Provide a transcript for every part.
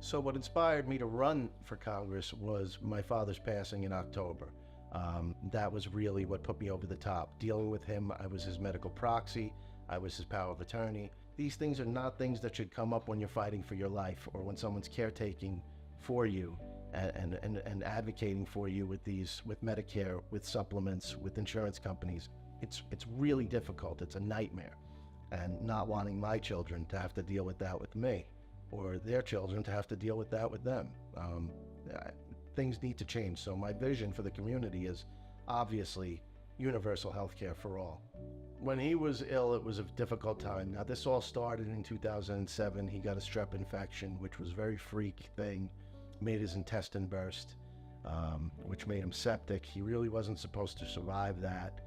So what inspired me to run for Congress was my father's passing in October. That was really what put me over the top. Dealing with him, I was his medical proxy, I was his power of attorney. These things are not things that should come up when you're fighting for your life or when someone's caretaking for you and advocating for you with Medicare, with supplements, with insurance companies. It's really difficult. It's a nightmare. And not wanting my children to have to deal with that with me, or their children to have to deal with that with them. Things need to change. So my vision for the community is obviously universal health care for all. When he was ill, it was a difficult time. Now, this all started in 2007. He got a strep infection, which was a very freak thing, made his intestine burst, which made him septic. He really wasn't supposed to survive that.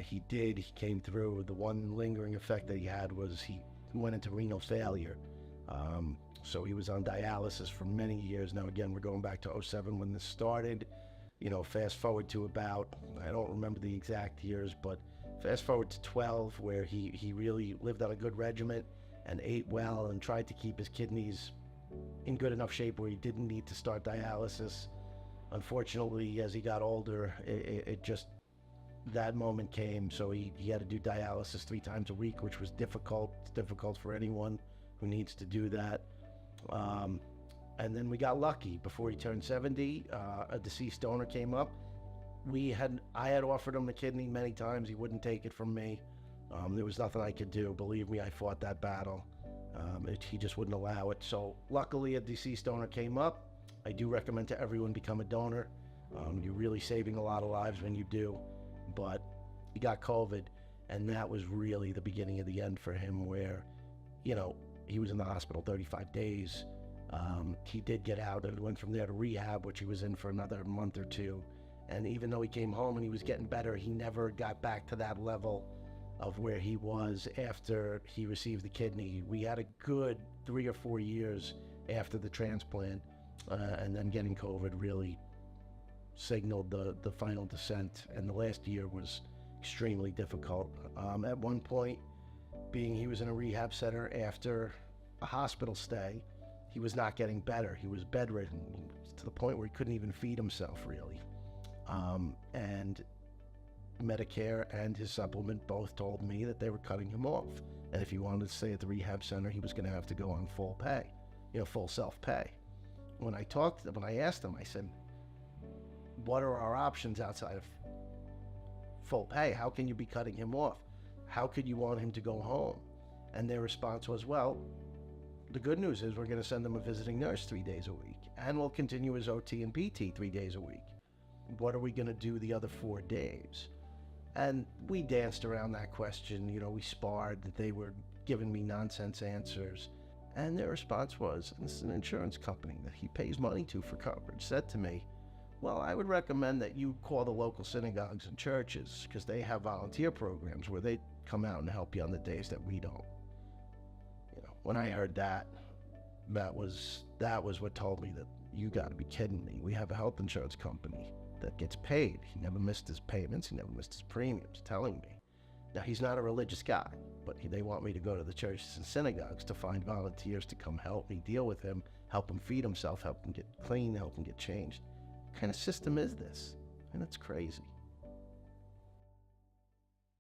He did. He came through. The one lingering effect that he had was he went into renal failure. So he was on dialysis for many years. Now, again, we're going back to '07 when this started. Fast forward to about, I don't remember the exact years, but fast forward to 12, where he really lived on a good regimen and ate well and tried to keep his kidneys in good enough shape where he didn't need to start dialysis. Unfortunately, as he got older, that moment came, so he had to do dialysis 3 times a week, which was difficult. It's difficult for anyone who needs to do that. And then we got lucky. Before he turned 70, a deceased donor came up. I had offered him the kidney many times. He wouldn't take it from me. There was nothing I could do. Believe me, I fought that battle. He just wouldn't allow it. So luckily, a deceased donor came up. I do recommend to everyone become a donor. You're really saving a lot of lives when you do. But he got COVID, and that was really the beginning of the end for him, where, he was in the hospital 35 days. He did get out and went from there to rehab, which he was in for another month or 2. And even though he came home and he was getting better, he never got back to that level of where he was after he received the kidney. We had a good 3 or 4 years after the transplant, and then getting COVID really signaled the final descent, and the last year was extremely difficult. At one point, he was in a rehab center after a hospital stay, he was not getting better. He was bedridden to the point where he couldn't even feed himself, really. And Medicare and his supplement both told me that they were cutting him off, and if he wanted to stay at the rehab center, he was going to have to go on full pay, full self-pay. When I asked him, I said, what are our options outside of full pay? How can you be cutting him off? How could you want him to go home? And their response was, well, the good news is we're going to send him a visiting nurse 3 days a week, and we'll continue his OT and PT 3 days a week. What are we going to do the other 4 days? And we danced around that question. We sparred. They were giving me nonsense answers. And their response was, and this is an insurance company that he pays money to for coverage, said to me, well, I would recommend that you call the local synagogues and churches, because they have volunteer programs where they come out and help you on the days that we don't. When I heard that was what told me that you got to be kidding me. We have a health insurance company that gets paid. He never missed his payments. He never missed his premiums, telling me. Now, he's not a religious guy, but they want me to go to the churches and synagogues to find volunteers to come help me deal with him, help him feed himself, help him get clean, help him get changed. What kind of system is this? And it's crazy.